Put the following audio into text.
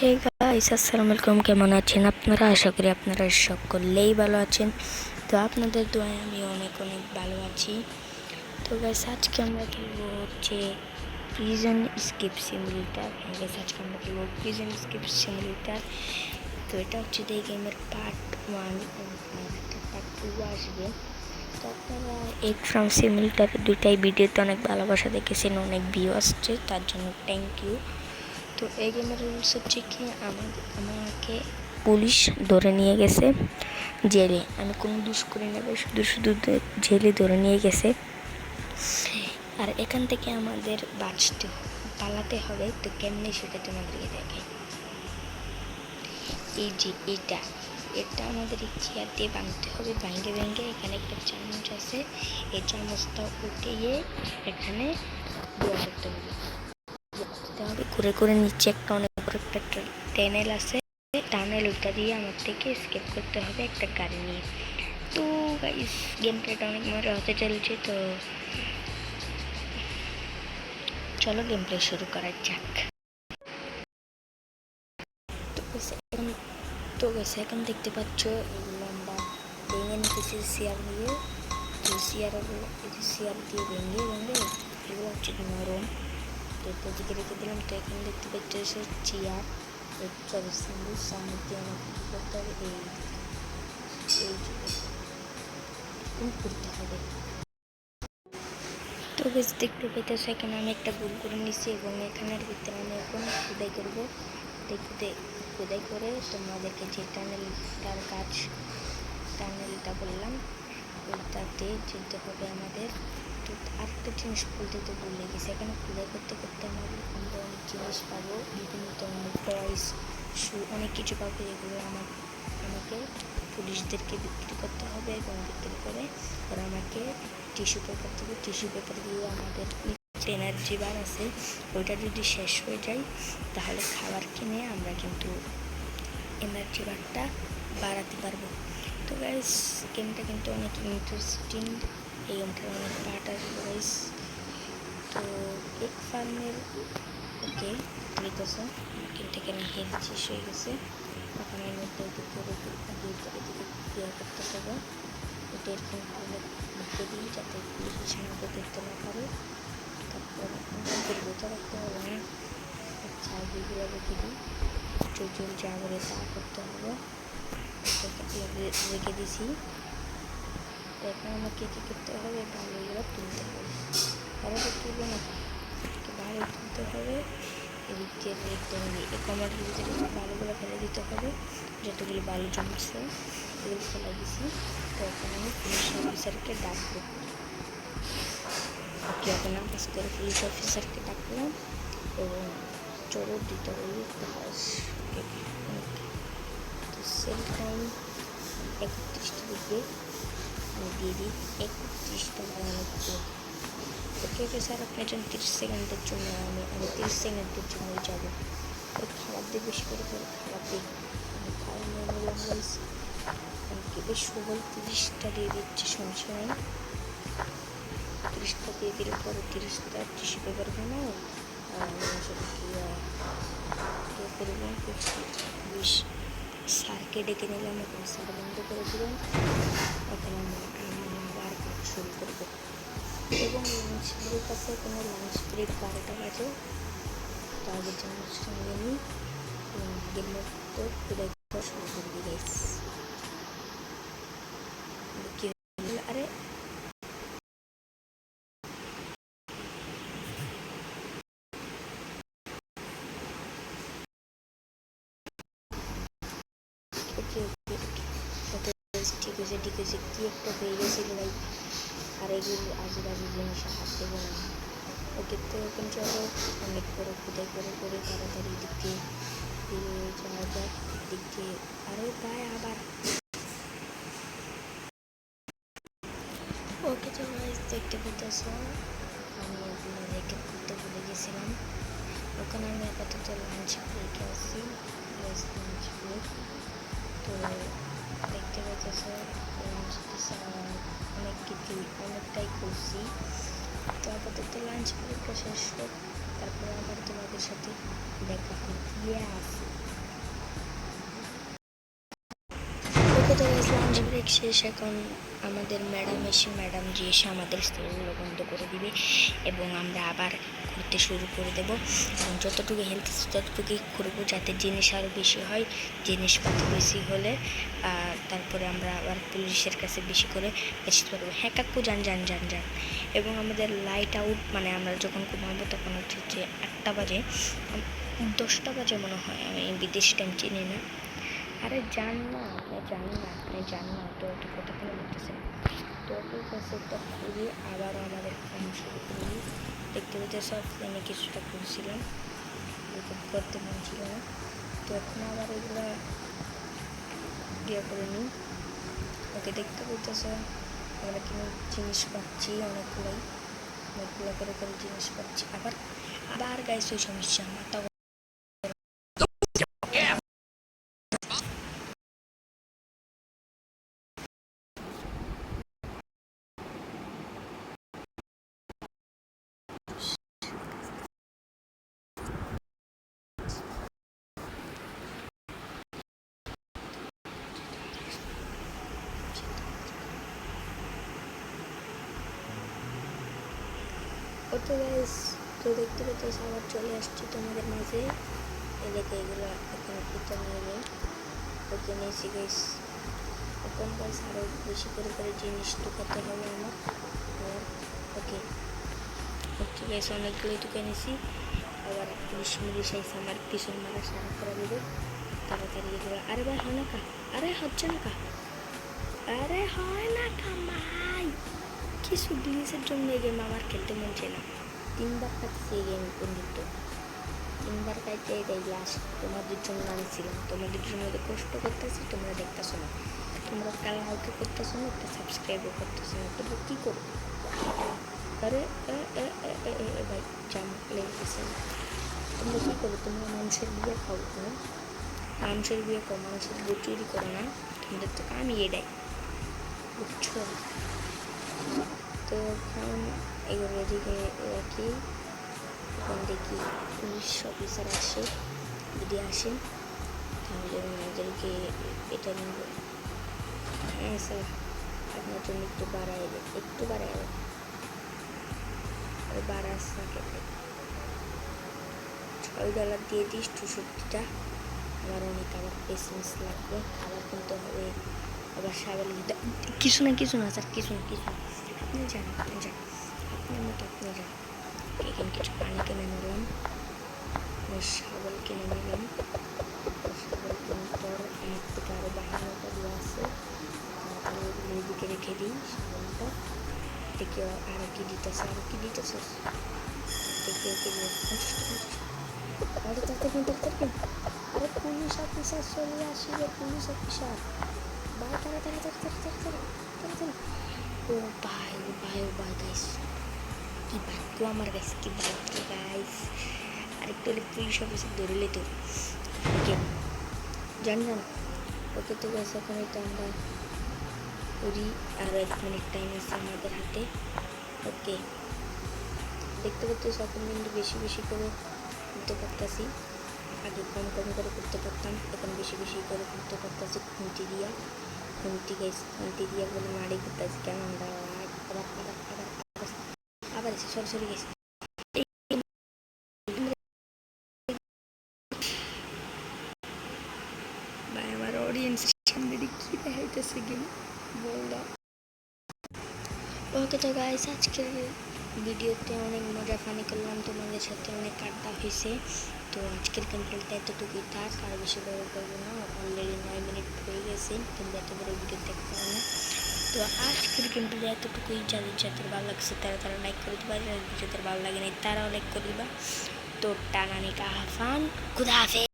Hey guys, আসসালামু আলাইকুম। কেমন আছেন আপনারা? আশা করি আপনারা সকলেই ভালো আছেন। তো আপনাদের দোয়ায় আমি অনেক অনেক ভালো আছি। তো গাইস, আজকে আমরা খেলবো হচ্ছে প্রিজন স্কেপ সিমুলেটর। হ্যাঁ গাইস, আজকে আমরা খেলবো প্রিজন স্কেপ সিমুলেটর। তো এটা হচ্ছে এই গেমের পার্ট 1 আর পার্ট 2 আসবে। তো আপনারা এই ফ্রম সিমুলেটর দুটাই ভিডিওতে অনেক ভালোবাসা দেখেছেন, অনেক ভিউ আসছে, তার জন্য থ্যাংক ইউ। তো এই গেমের রুলস হচ্ছে কি, আমাকে পুলিশ ধরে নিয়ে গেছে জেলে। আমি কোনো দোষ করি না, শুধু শুধু জেলে ধরে নিয়ে গেছে। আর এখান থেকে আমাদের পালাতে হবে। তো কেমনে সেটা তোমাদেরকে দেখাই। এই যে এটা আমাদের এই চেয়ার দিয়ে বাঁধতে হবে, ভেঙে এখানে একটা চামচ আছে, এই চামচটা উঠিয়ে এখানে দেওয়া করতে হবে। করে করে নিচে একটা অনেক বড় একটা টানেল আছে, টানেল ওটা দিয়ে আমার থেকে স্কেপ করতে হবে একটা গাড়ি নিয়ে। তো গাইস, গেম প্লেটা অনেক মজা হতে চলছে। তো চলো গেম প্লে শুরু করা যাক। তো গাইস, এখন দেখতে পাচ্ছ এগুলো আমরা ভেঙে নিতেছি চেয়ার দিয়ে। তো চেয়ার দিয়ে ভেঙে এগুলো হচ্ছে নরম। তো একটা দিকে রেখে দিলাম। তো এখন দেখতে পাচ্ছ চেয়ার সামনে দিয়ে আমাকে কী করতে হবে, করতে হবে। তো বেশ দেখতে পেতেছ এখানে আমি একটা গোল করে নিচ্ছি এবং এখানের ভিতরে আমি এখন খোদাই করবো। খোদাই করে তোমাদেরকে যে টানেলটা বললাম ওইটাতে যেতে হবে আমাদের। তো আরেকটা জিনিস বলতে তো ভুলে গেছি, এখানে খোদাই করতে করতে আমরা অনেক জিনিস পাবো, বিভিন্ন ধরনের টয়স, অনেক কিছু পাবো। এগুলো আমাকে পুলিশদেরকে বিক্রি করতে হবে এবং বিক্রি করে ওরা আমাকে টিস্যু পেপার দেবে। টিস্যু পেপার দিয়ে আমাদের এনার্জি বার আছে, ওইটা যদি শেষ হয়ে যায় তাহলে খাবার কিনে আমরা কিন্তু এনার্জি বারটা বাড়াতে পারবো। তো গাইস, গেমটা কিন্তু অনেক ইন্টারেস্টিং, এই গেমটার অনেক পার্ট আসবে গাইস। তো এক ফার্মের ওকে লিখেছে কিন্তু এখানে হেলথ শেষ হয়ে গেছে। এখন এর মধ্যে এদিকে ক্লিয়ার করতে হবে। এটা এরকম ভালো লিখে দিই যাতে পুলিশের সামনে দেখতে না পারে। তারপর বোঝা রাখতে হবে না। আচ্ছা, এগুলো রেখে দিই, চুল যা বলে তা করতে হবে। রেখে দিছি। এখন আমাকে কী করতে হবে, বালুগুলো তুলতে হবে। বালুটা তুলবো না, বালু তুলতে হবে। এদিক দিয়ে একদম এই কমাটির ভিতরে বালুগুলো ফেলে দিতে হবে। যতগুলি বালু জমছে এগুলো ফেলে দিছি। তো এখন আমি পুলিশ অফিসারকে ডাকবো। ওকে, এখন আকাশ করে পুলিশ অফিসারকে ডাকলাম এবং চলো দিতে হবে উপহাস। তো সেল টাইম 31টা দিকে আমি দিয়ে দিই 31টা বানানো। ওকে ওকে স্যার, আপনি একজন 30 সেকেন্ডের জন্য আমি 30 সেকেন্ডের জন্য যাবো। ওই খাবার দিয়ে বেশি করে খাবার দিই। আমি খাবার নিয়ে নিলাম গাইস। আমাকে বেশ সবল 30টা দিয়ে দিচ্ছি, সমস্যা নেই। 30টা দিয়ে দিলে পরে 30টা টিস্যু পেপার বানাও। আর আমি আসলে করবো 20 স্যারকে ডেকে নিলাম এবং স্যার বন্ধ করে দিলাম। এখন আমি আবার কাজ শুরু করবো এবং লাঞ্চ ব্রেক আছে। এখানে লাঞ্চ ব্রেক 12টা বাজে। তো আগের চামচটা নিয়ে নিই এবং আগের মতো খোদাই করা শুরু করে দিই গাইস। আরে ঠিক আছে, কি একটা হয়ে গেছিল ভাই। আর এগুলো আজেবাজে জিনিসে হাত দেবো না। ওকে, তো এখন চলো অনেক বড় খোদাই করে তাড়াতাড়ি দিক দিয়ে যাওয়া যাক। দিক দিয়ে আরে ভাই আবার ওকে। তো গাইস, দেখতে পেতেছ আমি ওগুলো রেকর্ড করতে ভুলে গেছিলাম। ওখানে আমি আপাতত লাঞ্চ ব্রেকে আছি, লাঞ্চ ব্রেক। তো দেখতে পেতেছ লাঞ্চ দিছে, অনেকটাই করছি। তো আপাতত লাঞ্চ ব্রেকটা শেষ হোক, তারপরে আবার তোমাদের সাথে দেখা হবে। ওকে তো গাইস লাঞ্চ ব্রেক শেষ। এখন আমাদের ম্যাডাম যে এসে আমাদের স্কুলগুলো বন্ধ করে দিবে এবং আমরা আবার ঘুরতে শুরু করে দেবো এবং যতটুকু হেল্প ততটুকুই করবো যাতে জিনিস আরও বেশি হয়। জিনিসপত্র বেশি হলে তারপরে আমরা আবার পুলিশের কাছে বেশি করে বেচতে পারবো। হ্যাঁ কাকু যান যান যান যান। এবং আমাদের লাইট আউট মানে আমরা যখন ঘুমাবো তখন হচ্ছে যে 8টা বাজে, 10টা বাজে মনে হয়, আমি বিদেশি টাইম চিনি না। আরে জান না, আপনি জান না তো কথা কেন বলতেছেন? তো ওর কাছে একটা করি, আবারও আমাদের কাম শুরু করি। দেখতে পেতে সব প্লেনে কিছুটা করছিলাম, করতে মন ছিল না, তো এখন আবার এগুলো ইয়ে করে নিই। ওকে দেখতে পেতেছে আমরা কিন্তু জিনিস পাচ্ছি অনেকগুলো করে জিনিস পাচ্ছি। আবার গাইছে ওই সমস্যা মাথা। ওকে গাইস, তো দেখতে পেতে আবার চলে আসছি তোমাদের মাঝে। এদিকে এগুলো এখন পিছনে নেবে। ওকে নিয়েছি গাইস। এখন গাইস আরও বেশি করে জিনিস ঢুকাতে হবে আমার। ওকে ওকে গাইস, অনেকগুলোই ঢুকে নিয়েছি। আবার পুলিশ আইসে আমার পিছন মারা সারা করে দেবে তাড়াতাড়ি এগুলো। আরে ভাই হয় না কা, আরে হচ্ছে না কা, আরে হয় না কামাই। কিছু গ্লিচের জন্য এই গেম আমার খেলতে মন চায় না। 3বার কাটছে এই গেম বন্ধুত্ব, 3বার কাটতে এটাই লাস্ট। তোমাদের জন্য আনছিলাম, তোমাদের জন্য কষ্ট করতেছি, তোমরা দেখতেছো না, তোমরা কাল হালকা করতেছো না, একটা সাবস্ক্রাইবও করতেছো না, তোমরা কী করো? আরে ভাই জাম লেগে গেছে। তোমরা কী করো? তোমরা মানুষের বিয়ে খাও না, মানুষের বিয়ে খাও, মানুষের বিয়ে চুরি করো না, তোমাদের তো আমি এটাই বুঝছো? তো এখন এগুলো এদিকে রাখি। এখন দেখি পুলিশ অফিসার আসে, যদি আসে তাহলে ওনাদেরকে এটা নিব। হ্যাঁ স্যার, আপনার জন্য একটু বাড়াই $12 দিয়ে দিস। 62টা আমার অনেক আবার পেশেন্স লাগবে, খাবার কিনতে হবে, আবার সাবান দিতে। কিছু না স্যার, কিছু না আপনি যান আপনার মতো আপনি যান। এখানে কিছু পানি কিনে নিলাম, শাবল কিনে নিলাম। শাবল কেনার পর আমার থেকে আরও বাহানোটা দেওয়া আছে, তারপরে ওগুলো এদিকে রেখে দিই। শাবলটা দেখে আরও কি দিতেছে দেখে ওকে দিয়ে 50 আরে তাড়াতাড়ি। আরে পুলিশ অফিসার চলে আসিবে, পুলিশ অফিসার ভাই, তাড়াতাড়ি। ও ভাই গাইস, কি ভাগ্য আমার গাইস, কি ভাগ্য গাইস। আরেকটু হলে পুলিশ অফিসার ধরে নিত। ওকে জান। ওকে তো গাইস এখন এটা আমরা করি, আরও 1 মিনিট টাইম আছে আমাদের হাতে। ওকে দেখতে এখন কিন্তু বেশি করে করতে পারতাছি। আগে কম করে করতে পারতাম, এখন বেশি করে করতে পারতাছি। খুঁটি দিয়া বলে মারি করতেছি কেন আমরা। আবার সরি গেছি। ভাই আমার অডিয়েন্সের সামনে কি দেখাইতেছে গেম বললাম। ওকে তো গাইস, আজকের ভিডিওতে অনেক মজা ফানি করলাম, তোমাদের সাথে অনেক আড্ডা হয়েছে। তো আজকের কন্টেন্টটা এতটুকুই থাক, আর বেশি বড় করবো না, অলরেডি 9 মিনিট হয়ে গেছে, তোমরা এত বড় ভিডিও দেখতে পারো না। তো আজকের কন্টেন্টটা এতটুকুই। যাদের ভালো লাগছে তারা লাইক করে দিবা, যাদের ভালো লাগে নাই তারাও লাইক করে দিবা। তো টানানি কাহাফান, খুদা হাফেজ।